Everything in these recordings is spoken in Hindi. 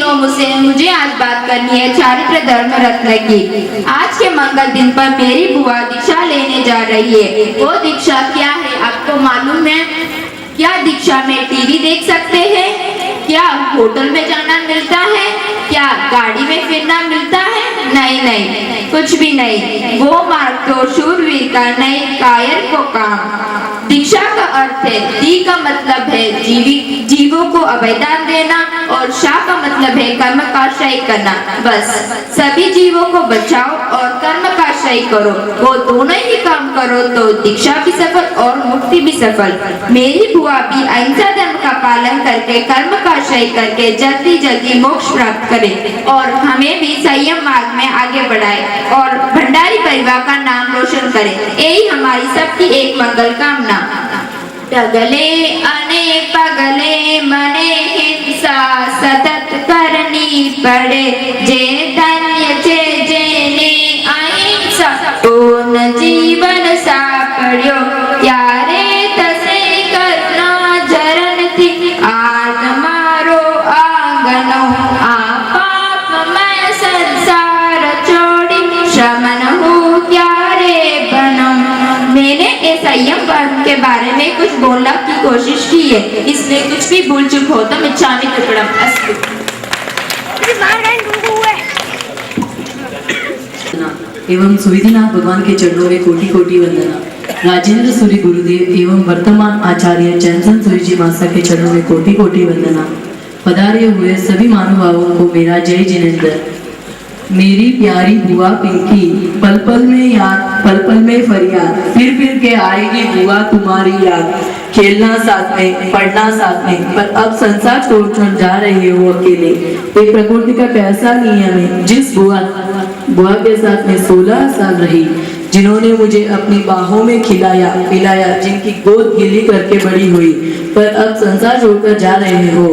तीनों मुझे आज बात करनी है चारित्र धर्म रत्न की। आज के मंगल दिन पर मेरी बुआ दीक्षा लेने जा रही है। वो दीक्षा क्या है आपको मालूम है? क्या दीक्षा में टीवी देख सकते हैं? क्या होटल में जाना मिलता है? क्या गाड़ी में फिरना मिलता है? नहीं नहीं, कुछ भी नहीं। वो मार्ग तो शूरवीर का नहीं, कायर को काम। दीक्षा का अर्थ है, दी का मतलब है जीवों को अभयदान देना और शाह का मतलब है कर्म का क्षय करना। बस सभी जीवों को बचाओ और कर्म का क्षय करो। वो दोनों ही काम करो तो दीक्षा भी सफल और मुक्ति भी सफल। मेरी बुआ भी अहिंसा धर्म का पालन करके कर्म का क्षय करके जल्दी जल्दी मोक्ष प्राप्त करे और हमें भी संयम मार्ग में आगे बढ़ाए और भंडारी परिवार का नाम रोशन करे। यही हमारी सबकी एक मंगल कामना। डगले अनेक पगले मने हिंसा सतत करनी पड़े, जे धन्य जेने अहिंसा पूर्ण जीवन सापड़्यो, यारे तसे करुणा जरन थी आज मारो आंगनो, आप मैं संसार छोड़ी शमन हूँ क्यारे बनो। मैंने इस संयम वर्ग के बारे में कुछ बोलने की कोशिश की है, इसलिए कुछ भी भूल चुक हो तो मिच्छामि दुक्कडम अस्तु। एवं सुविधिनाथ भगवान के चरणों में कोटि कोटि वंदना। राजेंद्र सूरी गुरुदेव एवं वर्तमान आचार्य चंचन सूरी जी मासा के चरणों में कोटि कोटि वंदना। पधारे हुए सभी महानुभावों को मेरा जय जिनेंद्र। मेरी प्यारी बुआ पिंकी, पल पल में याद पल पल में फरियाद, फिर के आएगी बुआ तुम्हारी याद। खेलना साथ में, पढ़ना साथ में, पर अब संसार छोड़ जा रहे हो अकेले। ये प्रकृति का कैसा नियम है। जिस बुआ के साथ में 16 साल रही, जिन्होंने मुझे अपनी बाहों में खिलाया पिलाया, जिनकी गोद गिली करके बड़ी हुई, पर अब संसार छोड़कर जा रहे हो।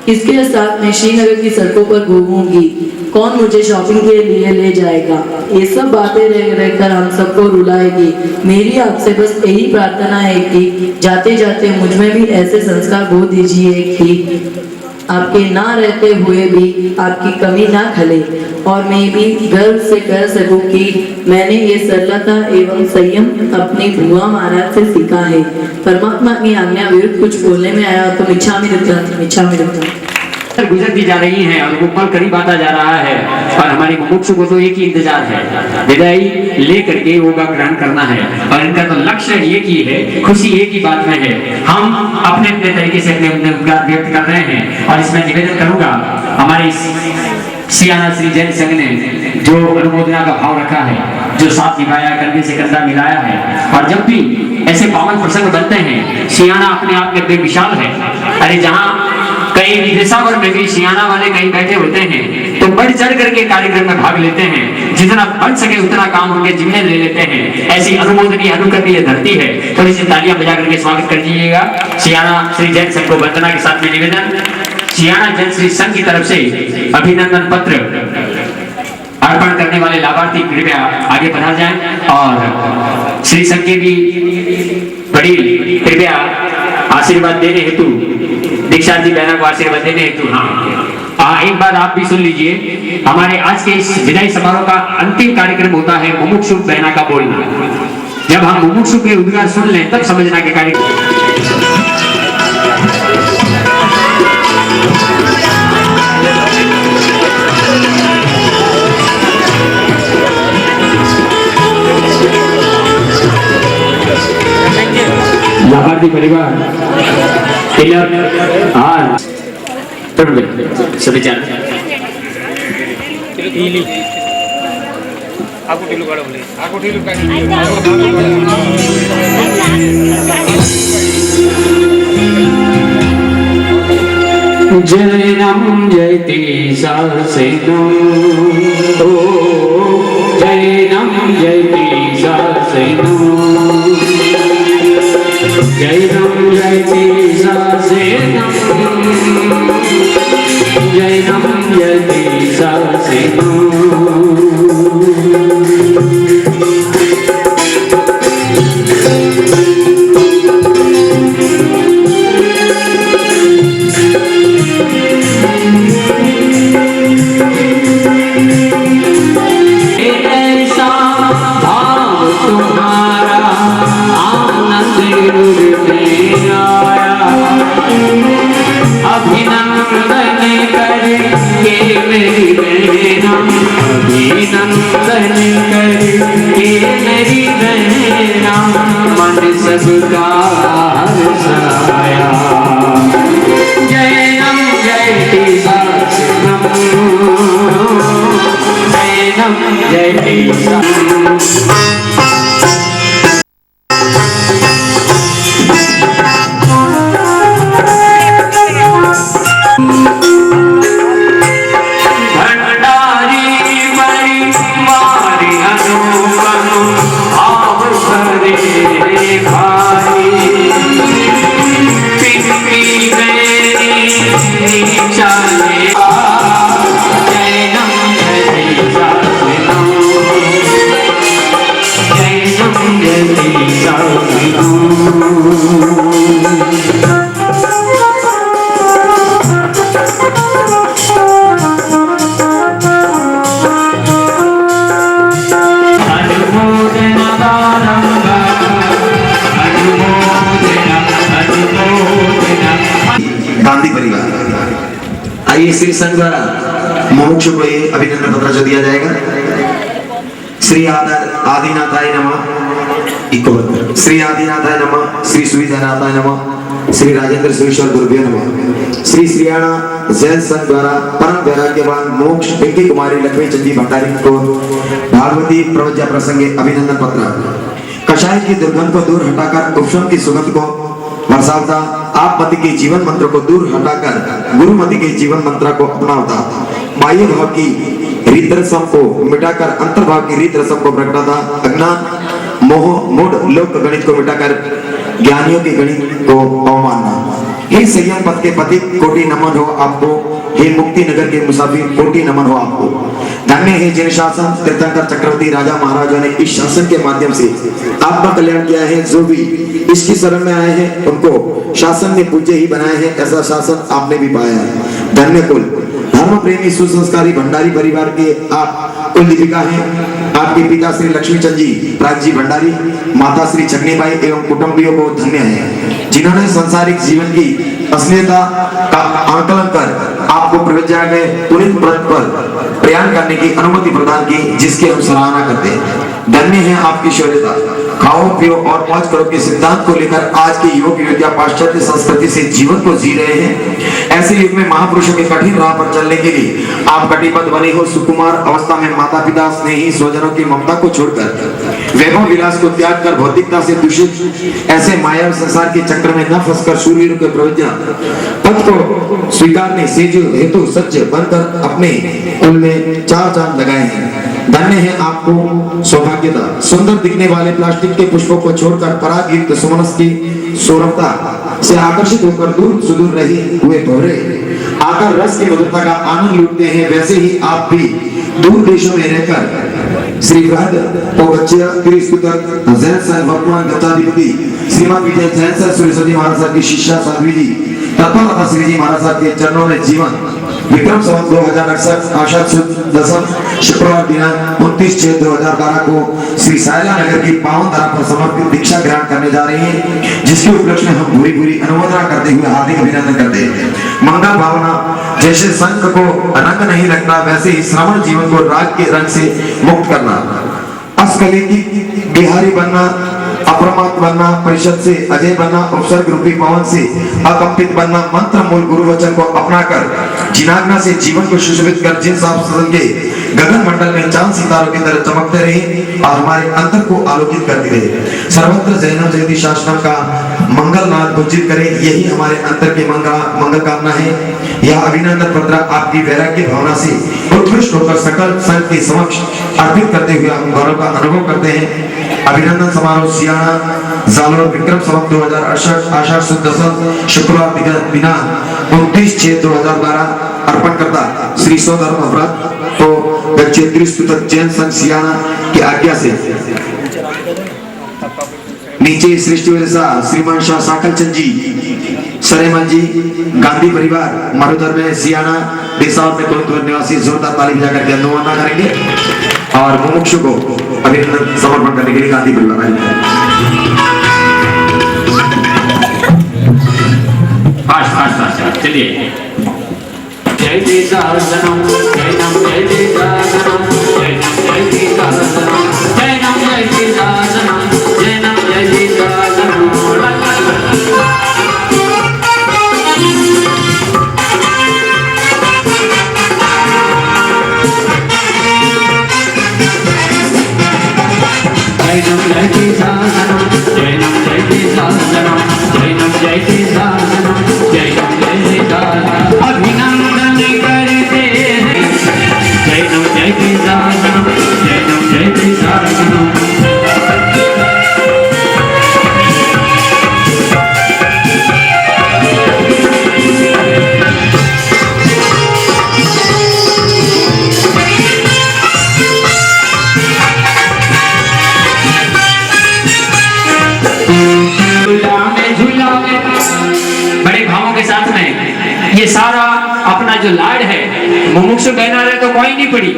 किसके साथ में श्रीनगर की सड़कों पर घूमूंगी? कौन मुझे शॉपिंग के लिए ले जाएगा? ये सब बातें रहकर हम सबको रुलाएगी। मेरी आपसे बस यही प्रार्थना है कि जाते जाते मुझ में भी ऐसे संस्कार बो दीजिए कि आपके ना रहते हुए भी आपकी कमी ना खले और मैं भी गर्व से कह सकूं कि मैंने ये सरलता एवं संयम अपनी बुआ महाराज से सीखा है। परमात्मा की आज्ञा विरुद्ध कुछ बोलने में आया तो मिच्छामि दुक्कडम। गुजरती जा रही हैं और वो पल करीब आता जा रहा है और हमारे मुमुक्षु को तो एक ही इंतजार है, विदाई लेकर के योगा ग्रहण करना है और इनका तो लक्ष्य एक ही है, खुशी एक ही बात में है। हम अपने अपने तरीके से अपने उपकार व्यक्त कर रहे हैं और इसमें निवेदन करूंगा हमारे सियाना श्री जैन संघ ने जो अनुमोदना का भाव रखा है, जो साथ निभाया, कंधे से कंधा मिलाया है और जब भी ऐसे पावन प्रसंग बनते हैं, सियाना अपने आप में बेमिसाल है। अरे जहाँ कई विदेशावर में भी सियाना वाले कहीं बैठे होते हैं तो बढ़ चढ़ करके कार्यक्रम में भाग लेते हैं, जितना बन सके उतना काम उनके जिम्मे ले लेते हैं। ऐसी अनुमोदनीय अनुकरणीय धरती है, थोड़ी सी तालियां बजा करके स्वागत कर दीजिएगा। सियाना श्री जैन संघ को वंदना के साथ में निवेदन, सियाना जैन श्री संघ की तरफ से अभिनंदन पत्र अर्पण करने वाले लाभार्थी कृपया आगे बढ़ा जाएं और श्री संघ के भी बड़ी कृपया आशीर्वाद देने हेतु दीक्षार्थी बहनों को आशीर्वाद देने हेतु एक बार आप भी सुन लीजिए। हमारे आज के इस विदाई समारोह का अंतिम कार्यक्रम होता है मुमुक्षु बहना का बोलना। जब हम मुमुक्षु के उद्गार सुन लें तब समझना के कार्यक्रम लाभार्थी परिवार शुभेच्छा। जय राम जयति सासेनो, जय राम जयति सासेनो, जय राम जयति सासेनो, जय राम जयति सासेनो। का हर्षाया। जैनम जयति दासनम, जैनम जयति गांधी परिवार। आइए श्री संघ द्वारा मुमुक्षु को ये अभिनंदन पत्र जो दिया जाएगा। श्री आदिनाथाय नमः, श्री आदिनाथाय नमः, श्री सुविधानाथाय नमः, श्री राजेंद्र सुरेश्वर गुरुभ्यो नमः। श्री श्रीयाणा जैन संघ द्वारा परम वैराग्यवान मोक्ष पिंकी कुमारी लक्ष्मी चंदी भंडारी को भागवती प्रवज्ञा प्रसंगे अभिनंदन पत्र। कषाय की दुर्गंध को दूर हटाकर उपशम की सुगंध को बरसावता, आप मति के जीवन मंत्र को दूर हटाकर गुरु मति के जीवन मंत्र को अपनावता, बाह्य भाव की रीत रसम को मिटाकर अंतर्भाव की रीत रसम को प्रगटाता, अज्ञान मोह मूढ़ लोक गणित को मिटाकर ज्ञानियों के गणित को अवमानना। हे संयम पद के पति कोटि नमन हो आपको, हे मुक्ति नगर के मुसाफिर कोटि नमन हो आपको। धन्य है जिन शासन तीर्थंकर चक्रवर्ती राजा महाराजा ने इस शासन के माध्यम से आपका कल्याण किया है। जो भी इसकी शरण में आए हैं उनको शासन ने पूज्य ही बनाए हैं, ऐसा शासन आपने भी पाया है। धन्य कुल धर्म प्रेमी सुसंस्कारी भंडारी परिवार के आप कुल दीपिका हैं। आपके पिता श्री लक्ष्मीचंद जी राज जी भंडारी, माता श्री छगनीबाई एवं कुटुंबियों को धन्य है जिन्होंने संसारिक जीवन की असलियता का आंकलन कर आपको प्रवज्ञा के पुनीत व्रत पर प्रयाण करने की अनुमति प्रदान की, जिसके हम सराहना करते हैं। धन्य है आपकी शौर्यता, खाओ पियो और मौज करो के सिद्धांत को लेकर आज के युवक युवतियां पाश्चात्य संस्कृति से जीवन को जी रहे हैं। ऐसे युग में महापुरुषों के कठिन राह पर चलने के लिए आप कटिबद्ध बने हो। सुकुमार अवस्था में माता पिता स्नेही स्वजनों की ममता को छोड़कर वैभव विलास को त्याग कर भौतिकता से दूषित ऐसे माया संसार के चक्र में न फंसकर शूरवीरों के प्रवज्ञा पद को स्वीकारने से जो हेतु सच्चे बनकर अपने कुल में चार चांद लगाए हैं। धन्य है आपको सौभाग्यता, सुंदर दिखने वाले प्लास्टिक के पुष्पों को छोड़कर परागयुक्त सुमनस की सौरभता से आकर्षित होकर दूर सुदूर रहे हुए भौरे आकर रस की मधुरता का आनंद लूटते हैं। वैसे ही आप भी दूर देशों में रहकर श्री बृहद पौगच्य त्रिस्तुतक जैन साहब वर्तमान गच्चाधिपति श्रीमान विजय जैन साहब सूर्यसती महाराज साहब की शिष्या साध्वी जी तत्परता श्री जी महाराज साहब के चरणों में जीवन विक्रम संवत 2068 आषाढ़ सुद दसम शुक्रवार दिनांक 29/6/2012 को श्री सायला नगर की पावन धरा पर समर्पित दीक्षा ग्रहण करने जा रही है, जिसके उपलक्ष्य में हम भूरी भूरी अनुमोदना करते हुए हार्दिक अभिनंदन करते हैं। मंगल भावना जैसे संत को रंग नहीं लगता, वैसे ही श्रवण जीवन को राग के रंग से मुक्त करना, अस्खलित बिहारी बनना, अप्रमाद बनना, परिषद से अजय बनना, उपसर्ग रूपी पवन से अकंपित बनना, मंत्र मूल गुरु वचन को अपनाकर जिनाग्ना से जीवन को सुशोभित कर जिन साफ सदन के गगन मंडल में चांद सितारों की तरह चमकते रहे और हमारे अंतर को आलोकित करती रहे। सर्वत्र जैन जयति शासनम का मंगल नाद गुंजित करे, यही हमारे अंतर के मंगल कामना है। यह अभिनंदन पत्र आपकी वैराग्य भावना से उत्कृष्ट होकर सकल संघ के समक्ष अर्पित करते हुए हम गौरव का अनुभव करते हैं। अभिनंदन समारोह सियाना जालोर विक्रम संवत 2068 आषाढ़ सुद दसम शुक्रवार दिनांक 29/6/2012 अर्पण करता श्री स्वधर्म व्रत तो गच्चेत्रिस्तुतक जैन संघ सियाना की आज्ञा से नीचे सृष्टि श्रीमान शाह साकलचंद जी सरेमन जी गांधी परिवार मरुधर में सियाना देसावर में कुलतुर निवासी जोरदार ताली बजाकर के अनुमोदन करेंगे और मुमुक्षु को अभिनंदन समर्पण करने के लिए गांधी परिवार आएंगे। चलिए जय जय सहस्रनाम जय नाम जय जय सहस्रनाम जय नाम जय जय सहस्रनाम जय नाम जय जय सहस्रनाम जय नाम जय जय सहस्रनाम जो लाड है मुमुक्षु बहना रहे तो कोई नहीं पड़ी,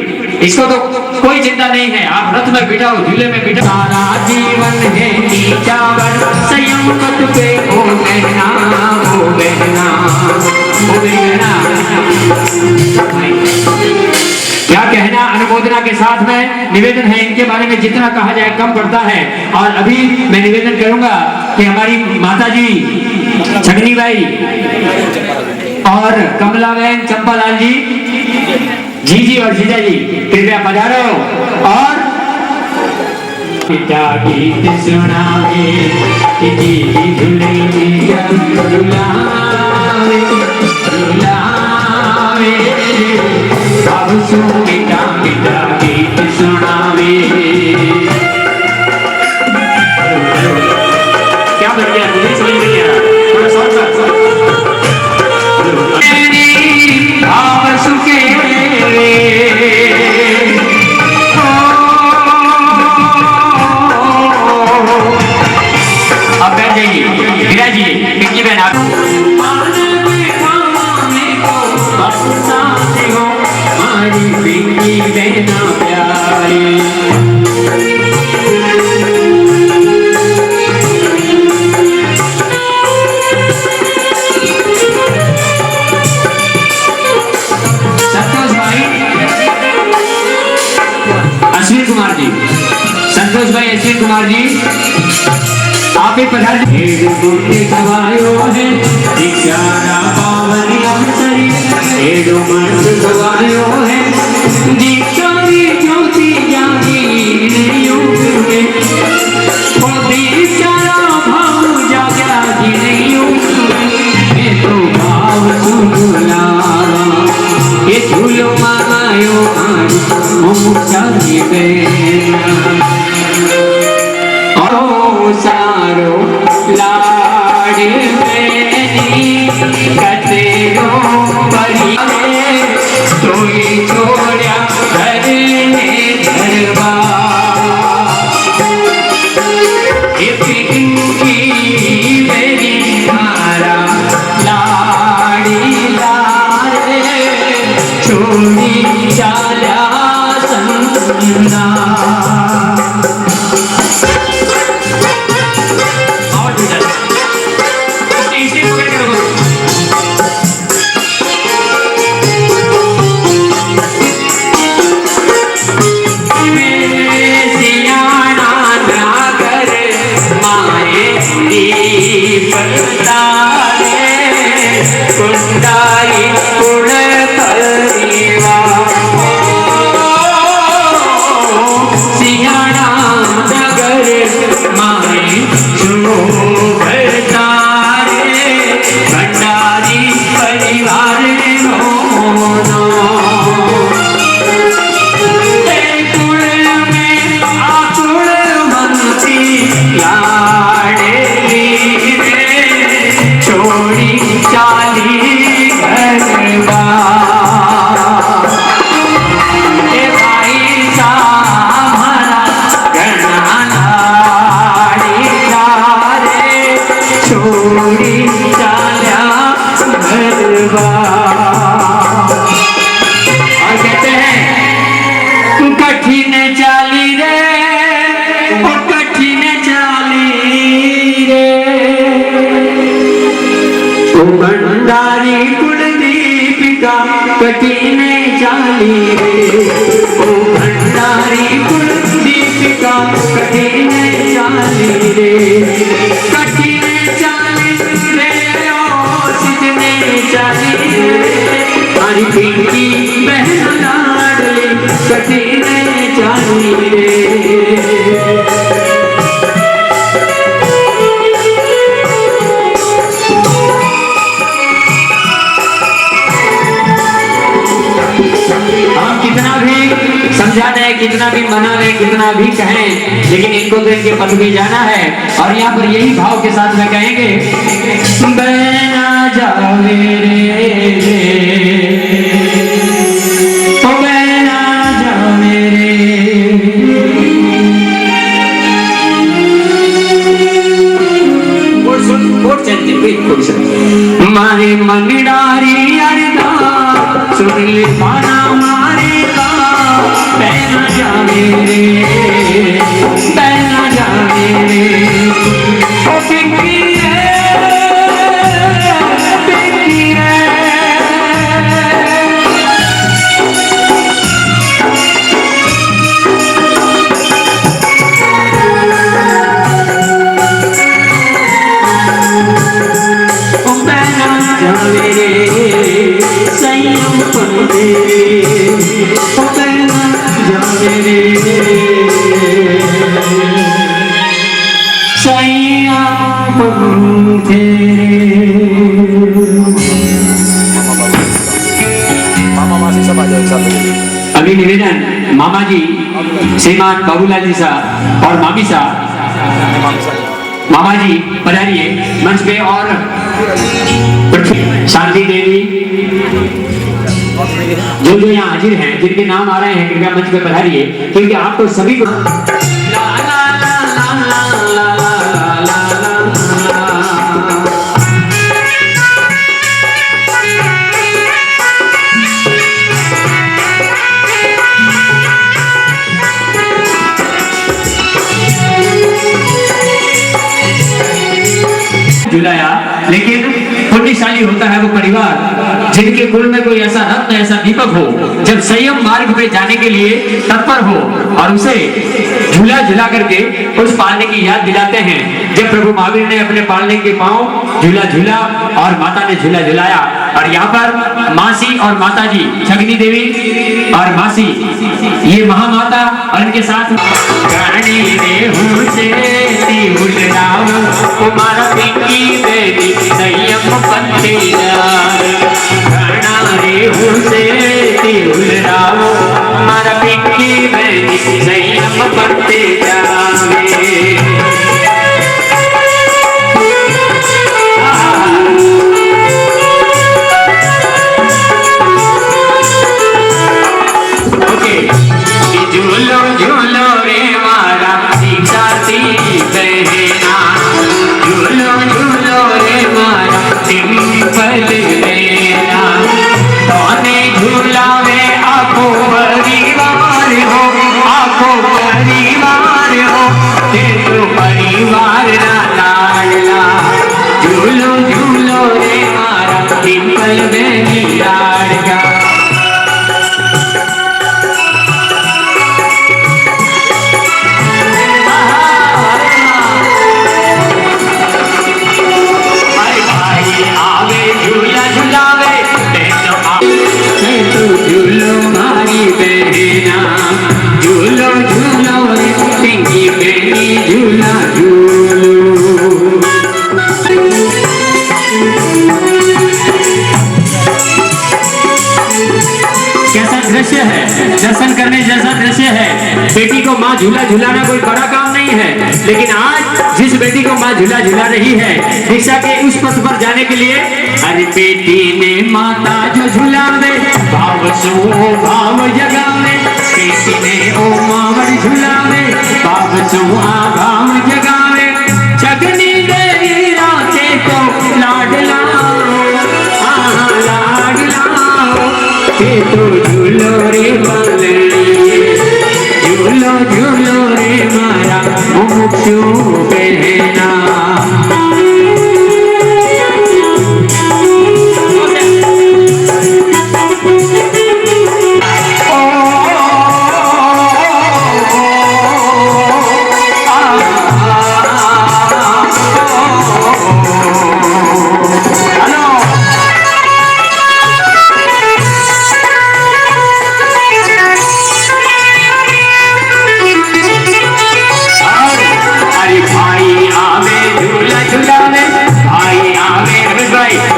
इसको तो कोई चिंता नहीं है। आप रथ में बिठाओ, झूले में बिठाओ। सारा जीवन है नीचावर संयम पे ओ बहना, ओ बहना, ओ बहना। क्या कहना, अनुमोदना के साथ में निवेदन है, इनके बारे में जितना कहा जाए कम पड़ता है। और अभी मैं निवेदन करूंगा कि हमारी माता जी छगनी बाई और कमला बहन, चंपालाल जी, जीजी और जीजा जी कृपया पधारो। और पिता गीत सुनावे जी झुलावे झुलावे, अब सुनिता पिता गीत सुनावे। क्या बन गया, मुझे समझ नहीं आ रहा, थोड़ा सॉफ्ट भाव सुखे अब बैठ जाइए, विराजिए, पिंकी बहन आप हमारी पिंकी बहना प्यारी। अश्विन कुमार जी, संतोष भाई, अश्विन कुमार जी आप ही पधार। गवायो है दीक्षारा पावनी अवसरी, एडो मर्द गवायो है दीक्षारी ज्योति जागी युग में, ओ दीक्षारा भाव जागा जी युग में, तो भाव सुनला ये झूलो मायो मुमुक्षु बहना। ओ सारो लाड मैनी कतेरो परिवे, तोई छोड़ा घर में दरबार, पिंकी मेरी मारा लाड़ी लारे, छोड़ी चाला संगना। कुंडाई कुण परिवा सियाना नगर माए जो भरतारे, भंडारी परिवार मोनो कुल में आकुल मनती लाडे छोड़ी चाली घरवा, भाई सामरा गणा लाड़ी लारे, छोड़ी चाल्या घरवा। और कहते हैं कठिन चाली रे, कठिन चाली रे, ओ भंडारी कुलदीपिका कठिन चाली रे, ओ भंडारी कुलदीपिका कठिन चाली रे, कठिन चाली रे, ओ सिद्धने चाली रे, हमारी पिंकी बहन लाडली कठिन चाली रे। कितना भी समझा दें, कितना भी मना लें, कितना भी कहें, लेकिन इनको तो इनके पद भी जाना है। और यहाँ पर यही भाव के साथ में कहेंगे, बहना जावे रे, ओ बहना जावे रे, मारे मंगडारी अरदा सुन ले माना मारेगा पहना जावे रे पहना जावे रे ओ पिंकी रे पिंकी रे ओ पहना जावे रे सैयम पंते ओ पहना जावे रे सैयम पंते अभी निवेदन मामा जी श्रीमान बाबूलाल जी साहब और मामी साहब मामा जी पधारिए मंच पे और शांति देवी जो यहाँ हाजिर हैं जिनके नाम आ रहे हैं कृपया मंच पे पधारिए क्योंकि आपको सभी को झुलाया। लेकिन पुण्यशाली होता है वो परिवार जिनके कुल में कोई ऐसा रत्न ऐसा दीपक हो जब संयम मार्ग पे जाने के लिए तत्पर हो और उसे झूला झुला करके उस पालने की याद दिलाते हैं। जब प्रभु महावीर ने अपने पालने के पांव झूला झूला और माता ने झूला झुलाया और यहाँ पर मासी और माता जी छगनी देवी और मासी ये महामाता और इनके साथ कुमारा पिंकी बेटी संयम पंते हमारा पिंकी बेटी संयम पंते झूलो झूलो रे मारा सीता सी बहना झूलो झूलो रे मारा सिंपल बहना तोने झूलावे आखो परिवार हो ते तो परिवार ना लाडला झूलो झूलो रे मारा सिंपल बहनी लाडगा झूलो मारी बहना झूलो झूलो रे पिंकी बेटी झूला झूलो कैसा दृश्य है दर्शन करने जैसा दृश्य है। बेटी को माँ झूला झूलाना कोई बड़ा काम नहीं है लेकिन आज जिस बेटी को माँ झूला झूला रही है दीक्षा के उस पथ पर जाने के लिए अरे बेटी ने माता जो झूलावे भाव सो भाव जगावे बेटी ने ओ मावर झूलावे भाव सो भाव जगावे छगनी देवी राखे को लाडला तो झूलो रे झूलो झूलो रे मारा मुमुक्षु बहना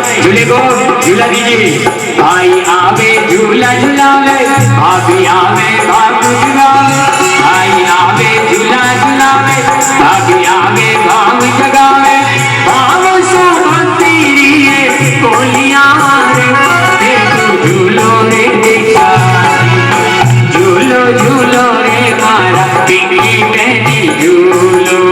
झूला दीजिए भाई आवे झूला झूलावे भाभी आवे भाग झूलावे भाई आवे झूला झूलावे भाभी आवे भाग जगावे भाव सो मंदिरिए कोलियां रे झूलो रे दीक्षा झूलो झूलो रे मारा पिंकी बेटी झूलो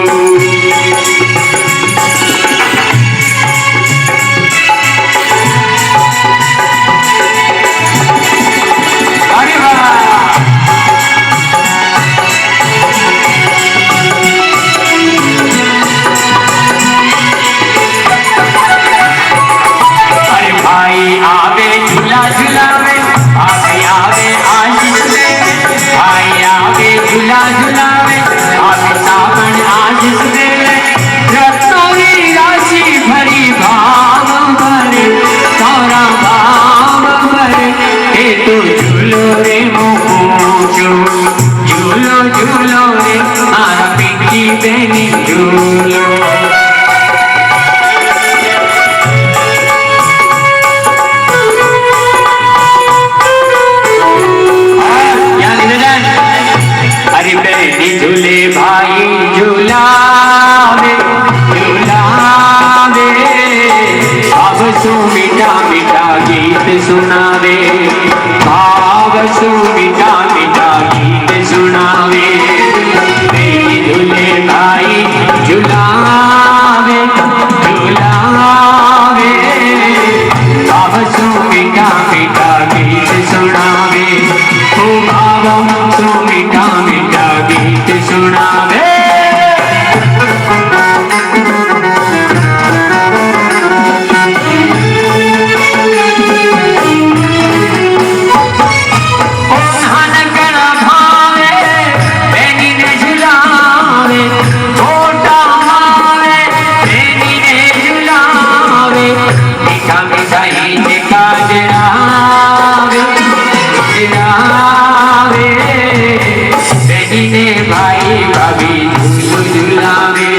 झूलो रे मोमोचो झूलो झूलो रे मारा पिंकी बेनी झूलो अरे बेनी झूले भाई झूलावे झूलावे अब सो मीठा मीठा गीत सुनावे भाव सो मीठा मीठा गीत सुनावे बेनी झूले भाई झूलावे झूलावे भाव सो मीठा मीठा गीत सुनावे ओ भाव सो मीठा मीठा गीत सुनावे भाई भाभी झूल झूलावे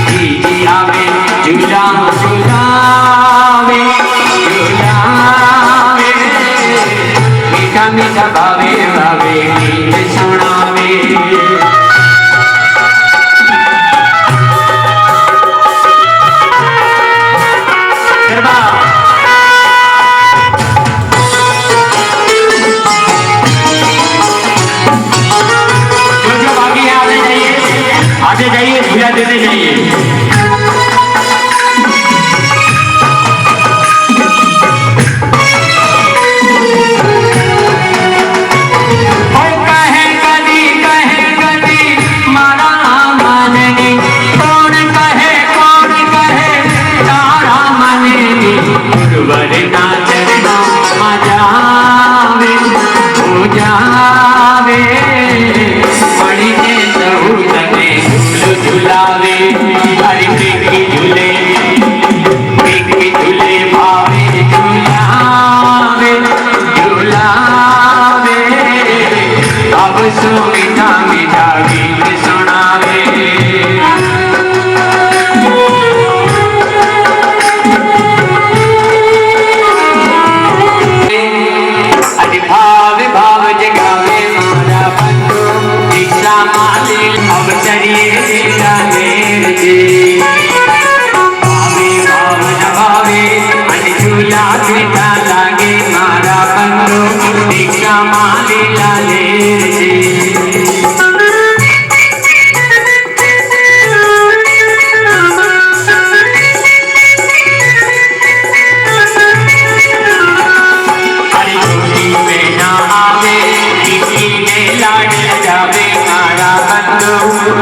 दीदी आवे झूला झूलावे झूलावे मीठा मीठा भावे भावे गीत सुनावे आगे जाइए झूला देने जाइए कहे कदी मारा मानेगी कौन कहे तारा मानेगी वरना चरना मजावे हो जावे पड़ी ने सहू तने झुलावे हरी पिंकी झूले भावे झूलावे झूलावे अब सो मीठा मीठा गीत सुनावे अरे भाव भाव जगावे मारा बंधु दीक्षा माली अब चरिए भावे भाव नभावे अन झूला मीठा लागे मारा बंधु दीक्षा माली लाले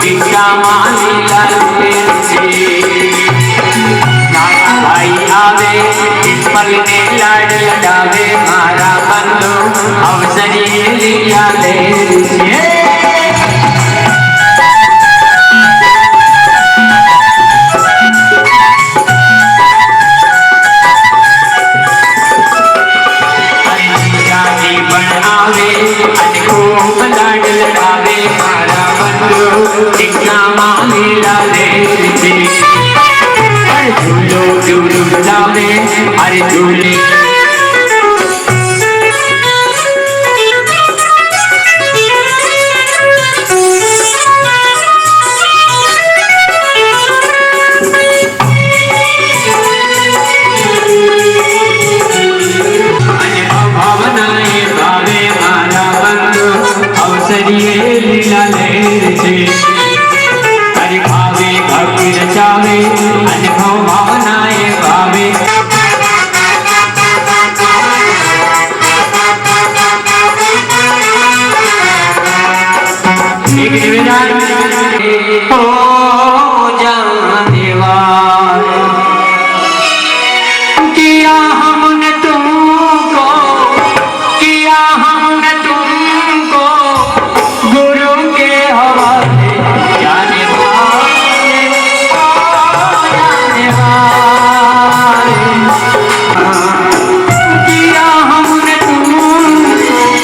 दीक्षा माली लाले भाई आवे इस पल ने लाड लगावे मारा बंधु अवसरी लिया ले बनावे खूब लाड लगावे मारा बंधु दीक्षा माली लाले अरे झूलो झूलो झूलावे अरे झूले हरि भावे भक्ति रचावे अनुभव भावनाएं भावे एक निवेदन हो जानेवा किया हमने तुमको किया हमने तुमको गुरु के हवाले जाने वाले किया हमने तुमको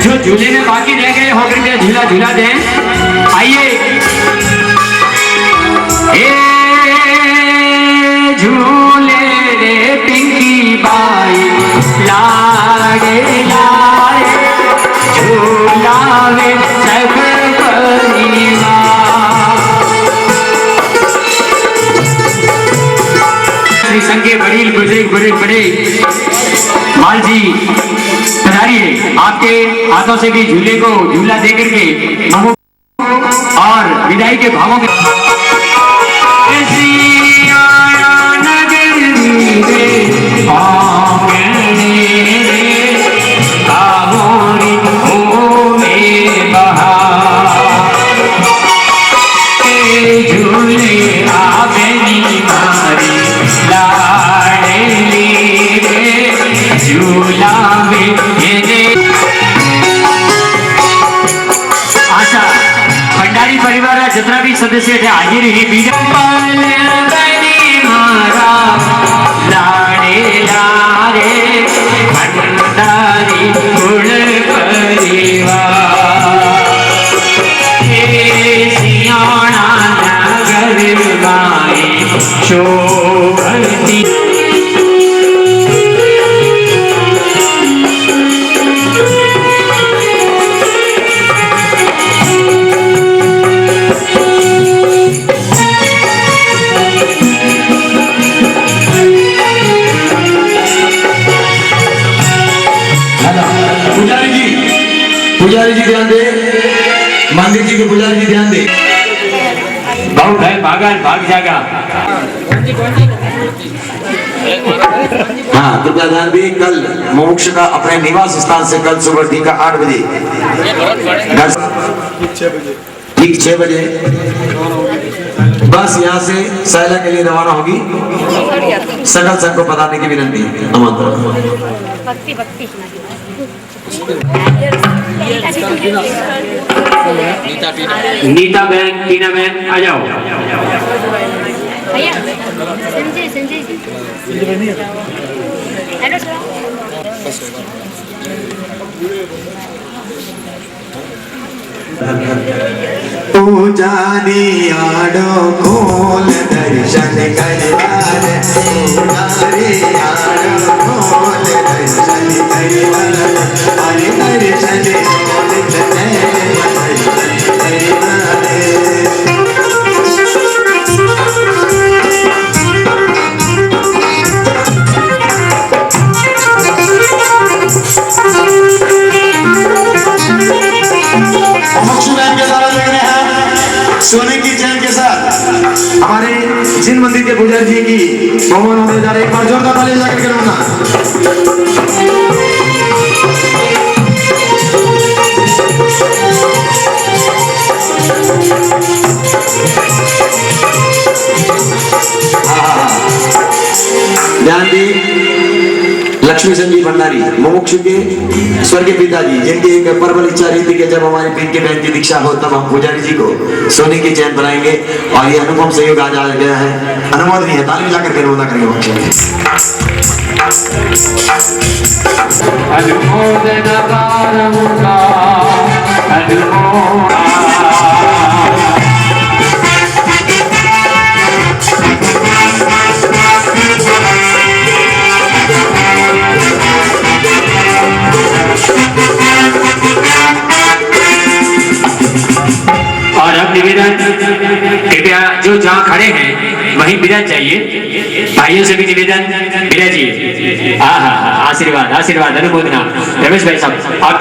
जो झूले में बाकी रह गए हो कृपया झूला झूला दें। आइए झूले रे पिंकी बाई लाड़े लाए झूलावे सब परिवार। श्री संघ के बड़े बुजुर्ग बड़े माल जी पधारिए, आपके हाथों से भी झूले को झूला दे करके और विदाई के भावों के भंडारी परिवार जितना भी सदस्य थे हाजिर ही लाड़े लारे भंडारी कुल परिवार सियाणा नगर माई शोभती। पुजारी जी ध्यान दे, मंदिर जी के पुजारी जी ध्यान दे। बहुत है भाग जागा। हाँ कृपया ध्यान भी, कल मोक्ष का अपने निवास स्थान से कल सुबह ठीक 8 बजे ठीक 6 बजे बस यहाँ से सैला के लिए रवाना होगी। सकल संघ को बताने की विनंती आमंत्रण। नीता बहन, टीना बहन आ जाओ। पूजारी आड़ो खोल दर्शन करवार, पूजारी आड़ो खोल दर्शन करवार, अरे दर्शन खोल दर्शन करवार। सोने की चैन के साथ हमारे जिन मंदिर के पुजारी जी की भवन होने जा रहे, एक बार जोरदार ताली बजा करके रोना। ध्यान दी, लक्ष्मी संजीव भंडारी मुमुक्षु के स्वर्गीय पिताजी, जिनकी एक प्रबल इच्छा रही थी कि जब हमारी पिंकी बहन की दीक्षा हो तब हम पुजारी जी को सोने की चैन बनाएंगे, और ये अनुपम सहयोग आज आ गया है, अनुमोदनीय है। ताली जाकर के रोना करेंगे और अब निवेदन, कृपया जो जहाँ खड़े हैं वहीं विराज चाहिए। भाइयों से भी निवेदन, विराजिए। आशीर्वाद आशीर्वाद अनुमोदना। रमेश भाई साहब आप